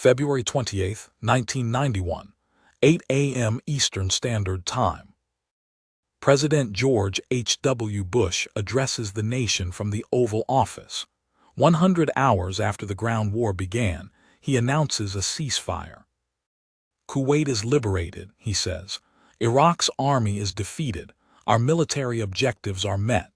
February 28, 1991, 8 a.m. Eastern Standard Time. President George H.W. Bush addresses the nation from the Oval Office. 100 hours after the ground war began, he announces a ceasefire. Kuwait is liberated, he says. Iraq's army is defeated. Our military objectives are met.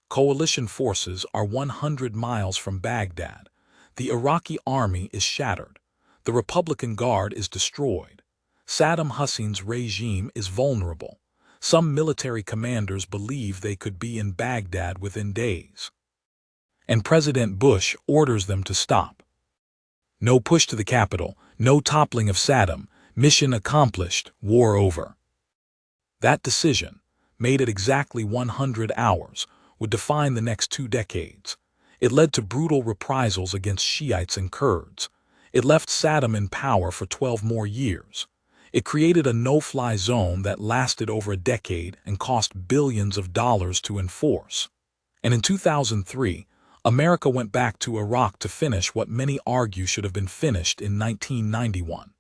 Coalition forces are 100 miles from Baghdad. The Iraqi army is shattered. The Republican Guard is destroyed. Saddam Hussein's regime is vulnerable. Some military commanders believe they could be in Baghdad within days. And President Bush orders them to stop. No push to the capital, no toppling of Saddam, mission accomplished, war over. That decision, made at exactly 100 hours, would define the next 2 decades. It led to brutal reprisals against Shiites and Kurds. It left Saddam in power for 12 more years. It created a no-fly zone that lasted over a decade and cost billions of dollars to enforce. And in 2003, America went back to Iraq to finish what many argue should have been finished in 1991.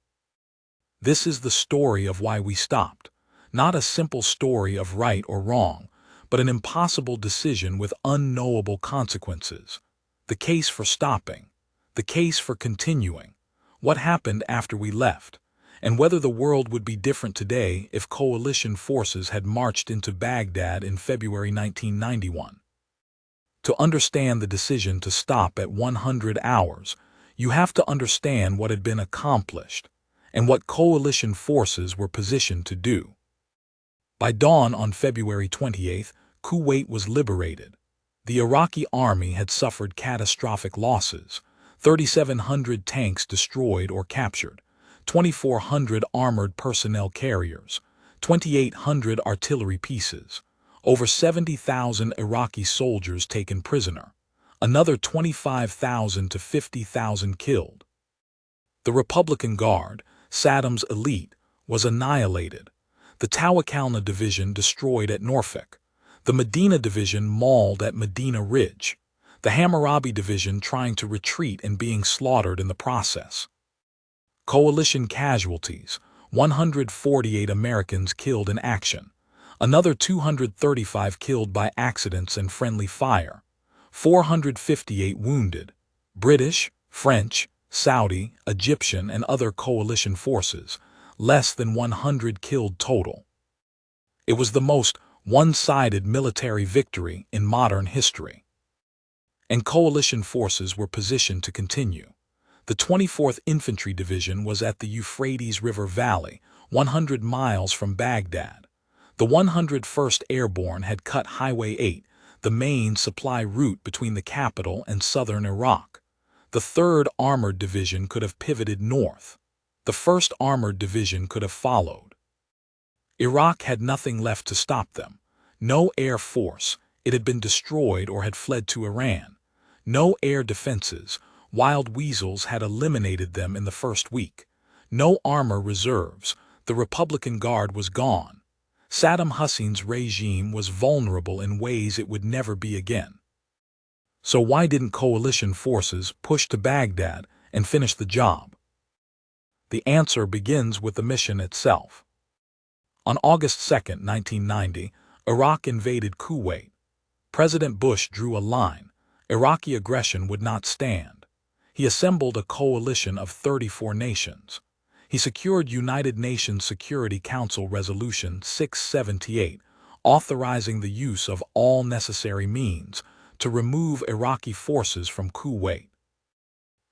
This is the story of why we stopped. Not a simple story of right or wrong, but an impossible decision with unknowable consequences. The case for stopping, the case for continuing, what happened after we left, and whether the world would be different today if coalition forces had marched into Baghdad in February 1991. To understand the decision to stop at 100 hours, you have to understand what had been accomplished and what coalition forces were positioned to do. By dawn on February 28th, Kuwait was liberated. The Iraqi army had suffered catastrophic losses: 3,700 tanks destroyed or captured, 2,400 armored personnel carriers, 2,800 artillery pieces, over 70,000 Iraqi soldiers taken prisoner, another 25,000 to 50,000 killed. The Republican Guard, Saddam's elite, was annihilated. The Tawakalna Division destroyed at Norfolk. The Medina Division mauled at Medina Ridge. The Hammurabi Division trying to retreat and being slaughtered in the process. Coalition casualties: 148 Americans killed in action. Another 235 killed by accidents and friendly fire. 458 wounded. British, French, Saudi, Egyptian, and other coalition forces. Less than 100 killed total. It was the most one-sided military victory in modern history. And coalition forces were positioned to continue. The 24th Infantry Division was at the Euphrates River Valley, 100 miles from Baghdad. The 101st Airborne had cut Highway 8, the main supply route between the capital and southern Iraq. The 3rd Armored Division could have pivoted north. The 1st Armored Division could have followed. Iraq had nothing left to stop them. No air force, it had been destroyed or had fled to Iran. No air defenses, wild weasels had eliminated them in the first week. No armor reserves, the Republican Guard was gone. Saddam Hussein's regime was vulnerable in ways it would never be again. So why didn't coalition forces push to Baghdad and finish the job? The answer begins with the mission itself. On August 2, 1990, Iraq invaded Kuwait. President Bush drew a line. Iraqi aggression would not stand. He assembled a coalition of 34 nations. He secured United Nations Security Council Resolution 678, authorizing the use of all necessary means to remove Iraqi forces from Kuwait.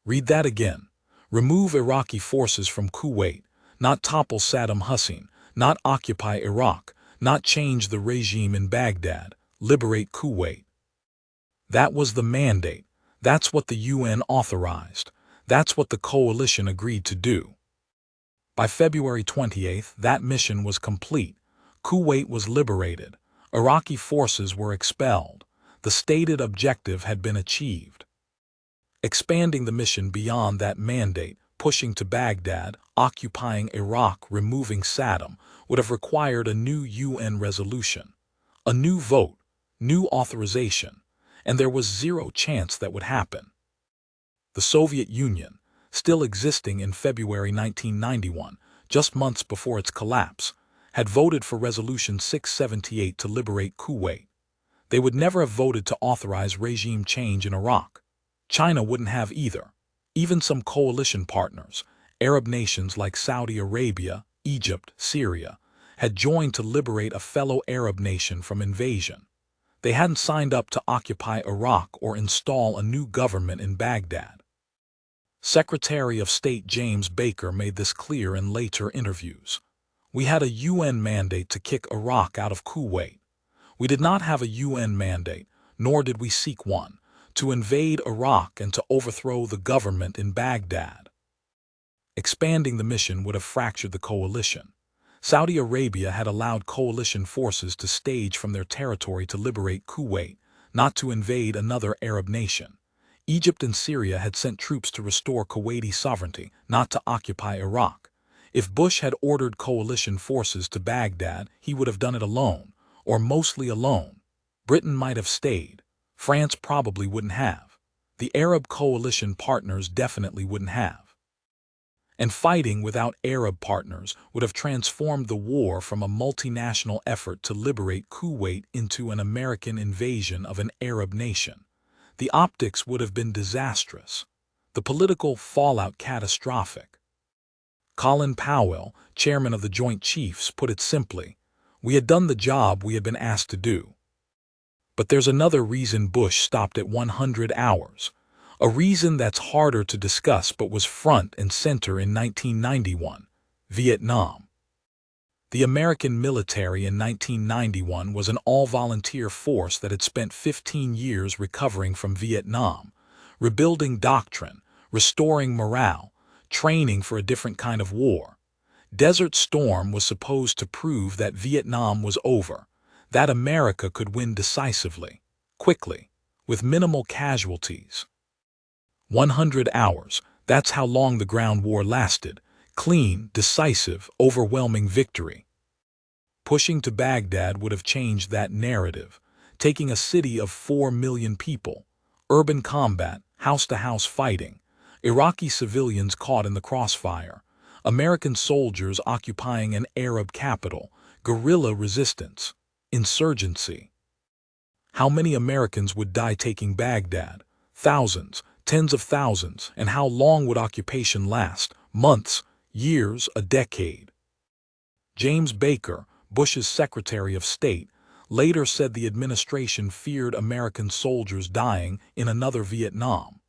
Read that again. Remove Iraqi forces from Kuwait, not topple Saddam Hussein, not occupy Iraq, not change the regime in Baghdad, liberate Kuwait. That was the mandate. That's what the UN authorized. That's what the coalition agreed to do. By February 28th, that mission was complete. Kuwait was liberated. Iraqi forces were expelled. The stated objective had been achieved. Expanding the mission beyond that mandate, pushing to Baghdad, occupying Iraq, removing Saddam, would have required a new UN resolution, a new vote, new authorization, and there was zero chance that would happen. The Soviet Union, still existing in February 1991, just months before its collapse, had voted for Resolution 678 to liberate Kuwait. They would never have voted to authorize regime change in Iraq. China wouldn't have either. Even some coalition partners, Arab nations like Saudi Arabia, Egypt, Syria, had joined to liberate a fellow Arab nation from invasion. They hadn't signed up to occupy Iraq or install a new government in Baghdad. Secretary of State James Baker made this clear in later interviews. We had a UN mandate to kick Iraq out of Kuwait. We did not have a UN mandate, nor did we seek one, to invade Iraq and to overthrow the government in Baghdad. Expanding the mission would have fractured the coalition. Saudi Arabia had allowed coalition forces to stage from their territory to liberate Kuwait, not to invade another Arab nation. Egypt and Syria had sent troops to restore Kuwaiti sovereignty, not to occupy Iraq. If Bush had ordered coalition forces to Baghdad, he would have done it alone, or mostly alone. Britain might have stayed. France probably wouldn't have. The Arab coalition partners definitely wouldn't have. And fighting without Arab partners would have transformed the war from a multinational effort to liberate Kuwait into an American invasion of an Arab nation. The optics would have been disastrous. The political fallout catastrophic. Colin Powell, chairman of the Joint Chiefs, put it simply, "We had done the job we had been asked to do." But there's another reason Bush stopped at 100 hours. A reason that's harder to discuss but was front and center in 1991, Vietnam. The American military in 1991 was an all-volunteer force that had spent 15 years recovering from Vietnam, rebuilding doctrine, restoring morale, training for a different kind of war. Desert Storm was supposed to prove that Vietnam was over, that America could win decisively, quickly, with minimal casualties. 100 hours, that's how long the ground war lasted. Clean, decisive, overwhelming victory. Pushing to Baghdad would have changed that narrative, taking a city of 4 million people, urban combat, house-to-house fighting, Iraqi civilians caught in the crossfire, American soldiers occupying an Arab capital, guerrilla resistance, insurgency. How many Americans would die taking Baghdad? Thousands, tens of thousands, and how long would occupation last? Months, years, a decade. James Baker, Bush's Secretary of State, later said the administration feared American soldiers dying in another Vietnam.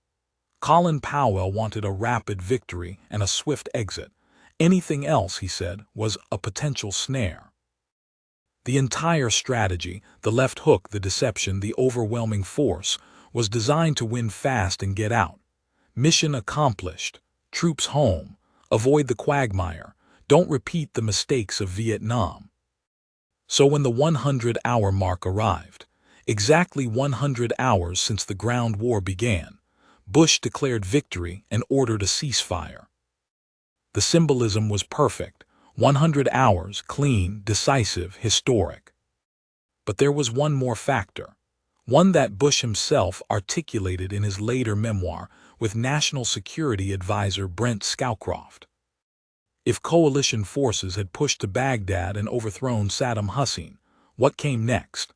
Colin Powell wanted a rapid victory and a swift exit. Anything else, he said, was a potential snare. The entire strategy, the left hook, the deception, the overwhelming force, was designed to win fast and get out. Mission accomplished. Troops home. Avoid the quagmire. Don't repeat the mistakes of Vietnam. So when the 100-hour mark arrived, exactly 100 hours since the ground war began, Bush declared victory and ordered a ceasefire. The symbolism was perfect. 100 hours, clean, decisive, historic. But there was one more factor, one that Bush himself articulated in his later memoir with National Security Advisor Brent Scowcroft. If coalition forces had pushed to Baghdad and overthrown Saddam Hussein, what came next?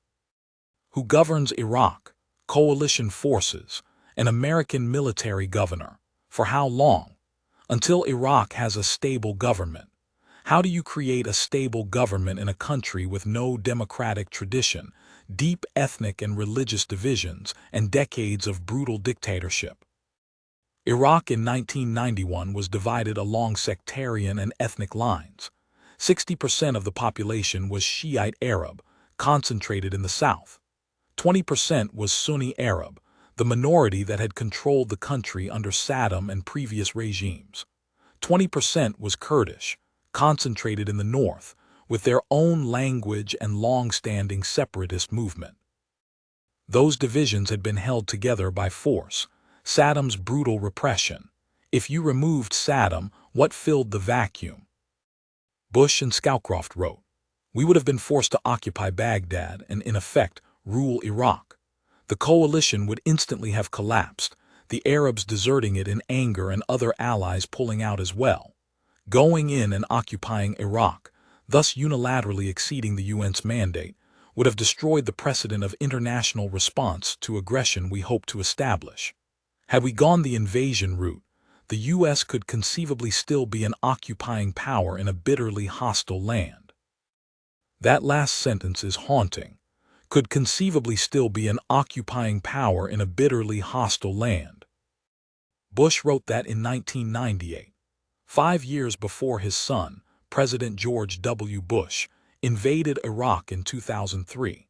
Who governs Iraq? Coalition forces, an American military governor. For how long? Until Iraq has a stable government. How do you create a stable government in a country with no democratic tradition, deep ethnic and religious divisions, and decades of brutal dictatorship? Iraq in 1991 was divided along sectarian and ethnic lines. 60% of the population was Shiite Arab, concentrated in the south. 20% was Sunni Arab, the minority that had controlled the country under Saddam and previous regimes. 20% was Kurdish, concentrated in the north, with their own language and long-standing separatist movement. Those divisions had been held together by force, Saddam's brutal repression. If you removed Saddam, what filled the vacuum? Bush and Scowcroft wrote, "We would have been forced to occupy Baghdad and, in effect, rule Iraq. The coalition would instantly have collapsed. the Arabs deserting it in anger and other allies pulling out as well. Going in and occupying Iraq, thus unilaterally exceeding the UN's mandate, would have destroyed the precedent of international response to aggression we hope to establish. Had we gone the invasion route, the U.S. could conceivably still be an occupying power in a bitterly hostile land. That last sentence is haunting. Could conceivably still be an occupying power in a bitterly hostile land. Bush wrote that in 1998, 5 years before his son, President George W. Bush, invaded Iraq in 2003.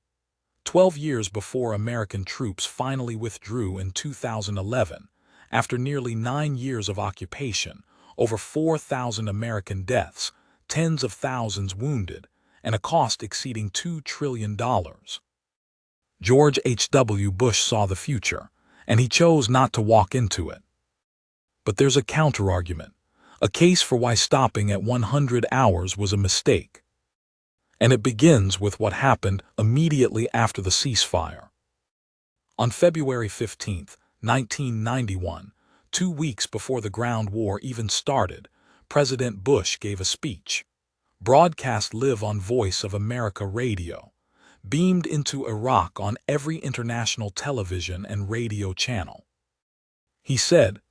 12 years before American troops finally withdrew in 2011, after nearly 9 years of occupation, over 4,000 American deaths, tens of thousands wounded, and a cost exceeding $2 trillion. George H.W. Bush saw the future, and he chose not to walk into it. But there's a counterargument, a case for why stopping at 100 hours was a mistake. And it begins with what happened immediately after the ceasefire. On February 15, 1991, 2 weeks before the ground war even started, President Bush gave a speech, broadcast live on Voice of America radio, beamed into Iraq on every international television and radio channel. He said,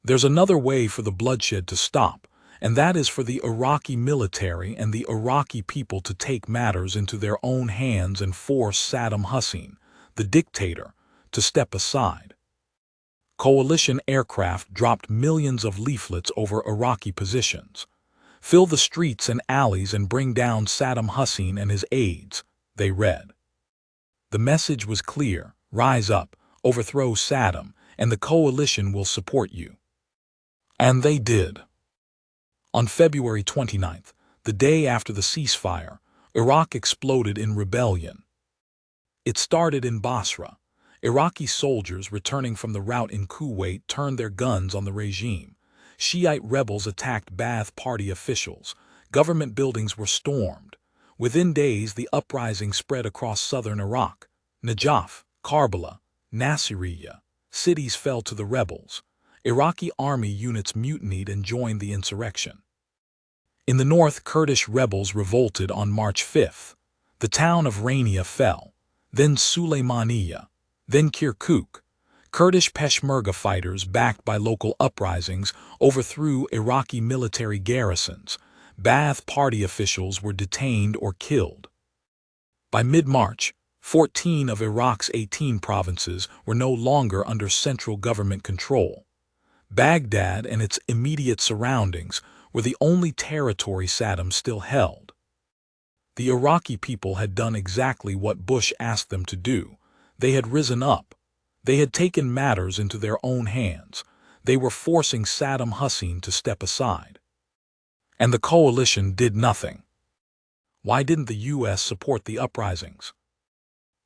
"There's another way for the bloodshed to stop, and that is for the Iraqi military and the Iraqi people to take matters into their own hands and force Saddam Hussein, the dictator, to step aside." Coalition aircraft dropped millions of leaflets over Iraqi positions. "Fill the streets and alleys and bring down Saddam Hussein and his aides," they read. The message was clear: rise up, overthrow Saddam, and the coalition will support you. And they did. On February 29th, the day after the ceasefire, Iraq exploded in rebellion. It started in Basra. Iraqi soldiers returning from the rout in Kuwait turned their guns on the regime. Shiite rebels attacked Ba'ath Party officials. Government buildings were stormed. Within days, the uprising spread across southern Iraq. Najaf, Karbala, Nasiriyah, cities fell to the rebels. Iraqi army units mutinied and joined the insurrection. In the north, Kurdish rebels revolted on March 5th. The town of Rania fell, then Sulaymaniyah, then Kirkuk. Kurdish Peshmerga fighters, backed by local uprisings, overthrew Iraqi military garrisons. Ba'ath Party officials were detained or killed. By mid-March, 14 of Iraq's 18 provinces were no longer under central government control. Baghdad and its immediate surroundings were the only territory Saddam still held. The Iraqi people had done exactly what Bush asked them to do. They had risen up. They had taken matters into their own hands. They were forcing Saddam Hussein to step aside. And the coalition did nothing. Why didn't the U.S. support the uprisings?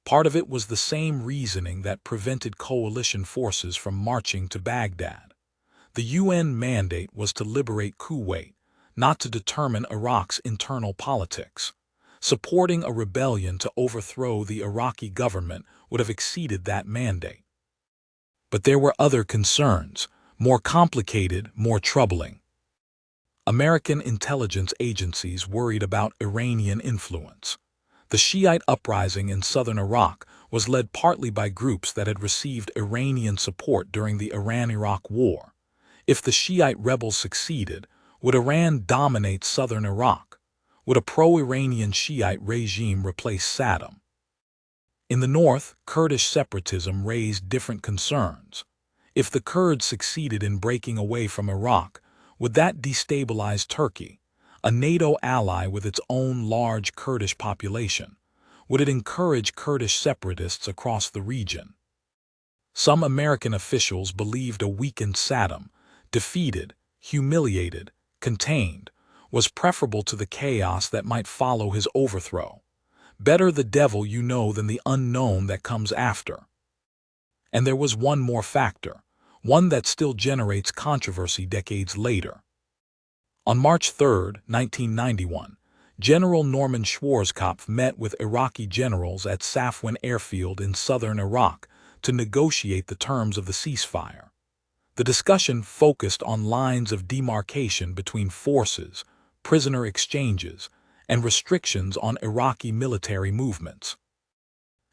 Part of it was the same reasoning that prevented coalition forces from marching to Baghdad. The UN mandate was to liberate Kuwait, not to determine Iraq's internal politics. Supporting a rebellion to overthrow the Iraqi government would have exceeded that mandate. But there were other concerns, more complicated, more troubling. American intelligence agencies worried about Iranian influence. The Shiite uprising in southern Iraq was led partly by groups that had received Iranian support during the Iran-Iraq War. If the Shiite rebels succeeded, would Iran dominate southern Iraq? Would a pro-Iranian Shiite regime replace Saddam? In the north, Kurdish separatism raised different concerns. If the Kurds succeeded in breaking away from Iraq, would that destabilize Turkey, a NATO ally with its own large Kurdish population? Would it encourage Kurdish separatists across the region? Some American officials believed a weakened Saddam, defeated, humiliated, contained, was preferable to the chaos that might follow his overthrow. Better the devil you know than the unknown that comes after. And there was one more factor, one that still generates controversy decades later. On March 3, 1991, General Norman Schwarzkopf met with Iraqi generals at Safwan airfield in southern Iraq to negotiate the terms of the ceasefire. The discussion focused on lines of demarcation between forces, prisoner exchanges, and restrictions on Iraqi military movements.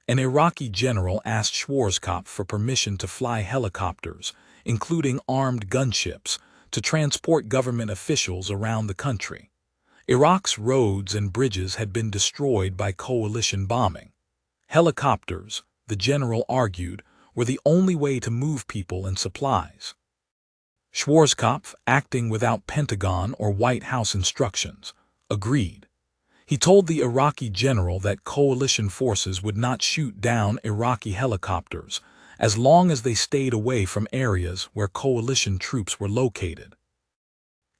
An Iraqi general asked Schwarzkopf for permission to fly helicopters, including armed gunships, to transport government officials around the country. Iraq's roads and bridges had been destroyed by coalition bombing. Helicopters, the general argued, were the only way to move people and supplies. Schwarzkopf, acting without Pentagon or White House instructions, agreed. He told the Iraqi general that coalition forces would not shoot down Iraqi helicopters as long as they stayed away from areas where coalition troops were located.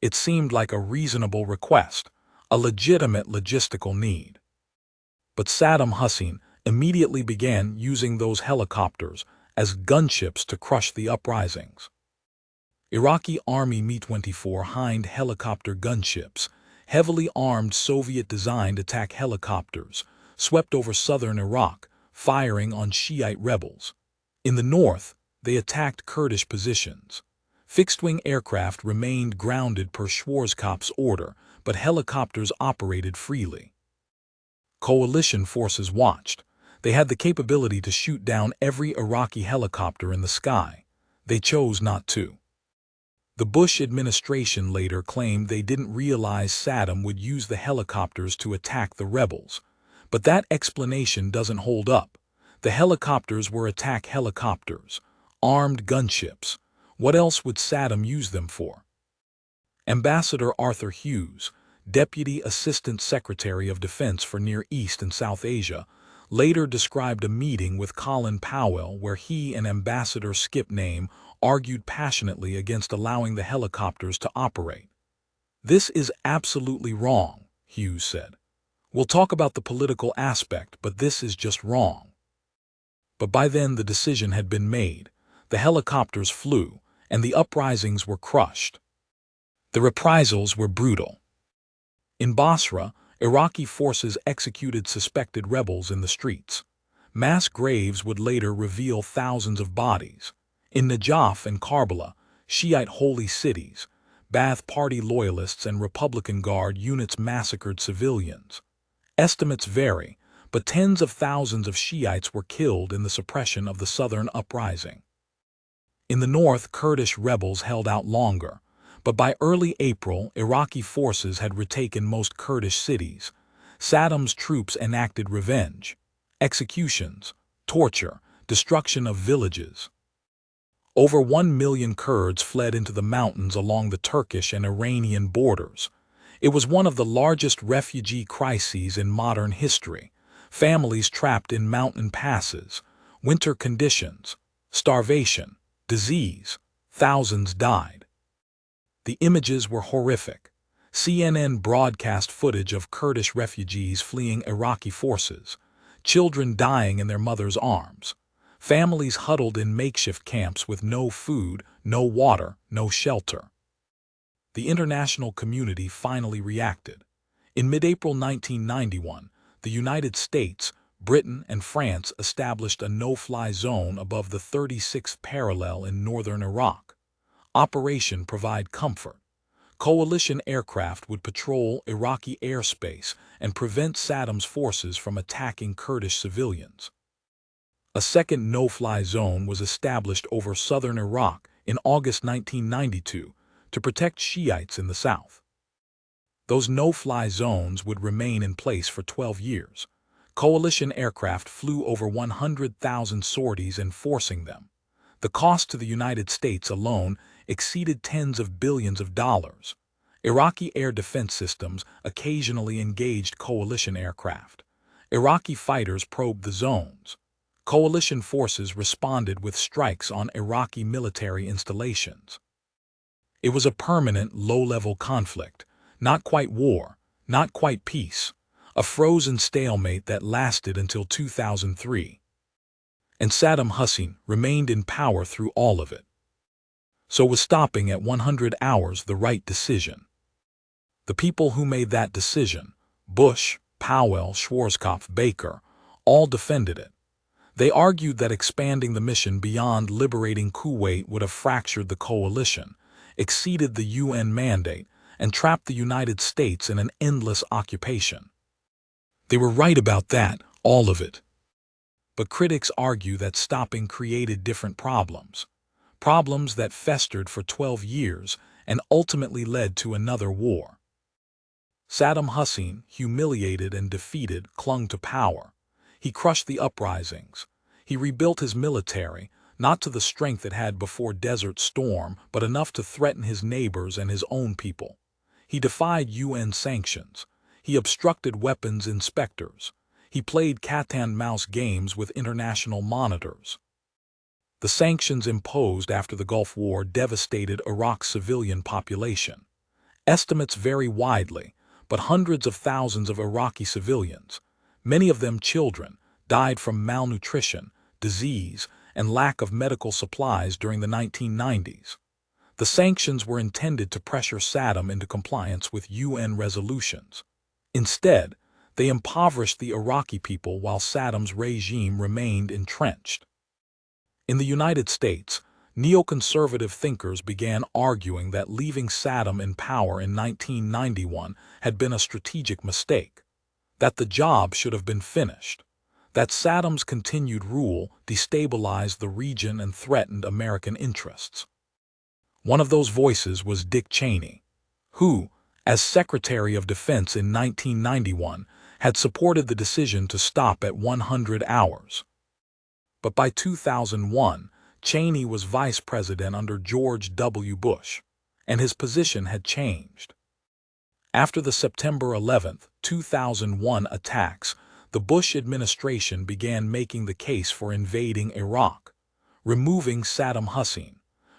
It seemed like a reasonable request, a legitimate logistical need. But Saddam Hussein immediately began using those helicopters as gunships to crush the uprisings. Iraqi Army Mi-24 Hind helicopter gunships, heavily armed Soviet-designed attack helicopters, swept over southern Iraq, firing on Shiite rebels. In the north, they attacked Kurdish positions. Fixed-wing aircraft remained grounded per Schwarzkopf's order, but helicopters operated freely. Coalition forces watched. They had the capability to shoot down every Iraqi helicopter in the sky. They chose not to. The Bush administration later claimed they didn't realize Saddam would use the helicopters to attack the rebels. But that explanation doesn't hold up. The helicopters were attack helicopters, armed gunships. What else would Saddam use them for? Ambassador Arthur Hughes, Deputy Assistant Secretary of Defense for Near East and South Asia, later described a meeting with Colin Powell where he and Ambassador Skip Name argued passionately against allowing the helicopters to operate. "This is absolutely wrong," Hughes said. "We'll talk about the political aspect, but this is just wrong." But by then the decision had been made. The helicopters flew, and the uprisings were crushed. The reprisals were brutal. In Basra, Iraqi forces executed suspected rebels in the streets. Mass graves would later reveal thousands of bodies. In Najaf and Karbala, Shiite holy cities, Ba'ath Party loyalists and Republican Guard units massacred civilians. Estimates vary, but tens of thousands of Shiites were killed in the suppression of the southern uprising. In the north, Kurdish rebels held out longer, but by early April, Iraqi forces had retaken most Kurdish cities. Saddam's troops enacted revenge, executions, torture, destruction of villages. Over 1 million Kurds fled into the mountains along the Turkish and Iranian borders. It was one of the largest refugee crises in modern history. Families trapped in mountain passes, winter conditions, starvation, disease. Thousands died. The images were horrific. CNN broadcast footage of Kurdish refugees fleeing Iraqi forces, children dying in their mothers' arms. Families huddled in makeshift camps with no food, no water, no shelter. The international community finally reacted. In mid-April 1991, the United States, Britain, and France established a no-fly zone above the 36th parallel in northern Iraq. Operation Provide Comfort. Coalition aircraft would patrol Iraqi airspace and prevent Saddam's forces from attacking Kurdish civilians. A second no-fly zone was established over southern Iraq in August 1992 to protect Shiites in the south. Those no-fly zones would remain in place for 12 years. Coalition aircraft flew over 100,000 sorties enforcing them. The cost to the United States alone exceeded tens of billions of dollars. Iraqi air defense systems occasionally engaged coalition aircraft. Iraqi fighters probed the zones. Coalition forces responded with strikes on Iraqi military installations. It was a permanent, low-level conflict, not quite war, not quite peace, a frozen stalemate that lasted until 2003. And Saddam Hussein remained in power through all of it. So was stopping at 100 hours the right decision? The people who made that decision, Bush, Powell, Schwarzkopf, Baker, all defended it. They argued that expanding the mission beyond liberating Kuwait would have fractured the coalition, exceeded the UN mandate, and trapped the United States in an endless occupation. They were right about that, all of it. But critics argue that stopping created different problems. Problems that festered for 12 years and ultimately led to another war. Saddam Hussein, humiliated and defeated, clung to power. He crushed the uprisings. He rebuilt his military, not to the strength it had before Desert Storm, but enough to threaten his neighbors and his own people. He defied UN sanctions. He obstructed weapons inspectors. He played cat-and-mouse games with international monitors. The sanctions imposed after the Gulf War devastated Iraq's civilian population. Estimates vary widely, but hundreds of thousands of Iraqi civilians, many of them children, died from malnutrition, disease, and lack of medical supplies during the 1990s. The sanctions were intended to pressure Saddam into compliance with UN resolutions. Instead, they impoverished the Iraqi people while Saddam's regime remained entrenched. In the United States, neoconservative thinkers began arguing that leaving Saddam in power in 1991 had been a strategic mistake, that the job should have been finished, that Saddam's continued rule destabilized the region and threatened American interests. One of those voices was Dick Cheney, who, as Secretary of Defense in 1991, had supported the decision to stop at 100 hours. But by 2001, Cheney was vice president under George W. Bush, and his position had changed. After the September 11, 2001 attacks, the Bush administration began making the case for invading Iraq, removing Saddam Hussein,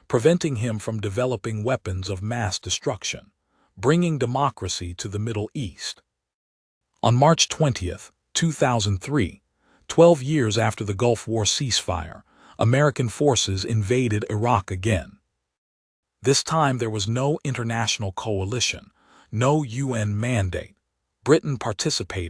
preventing him from developing weapons of mass destruction, bringing democracy to the Middle East. On March 20, 2003, 12 years after the Gulf War ceasefire, American forces invaded Iraq again. This time there was no international coalition, no UN mandate. Britain participated,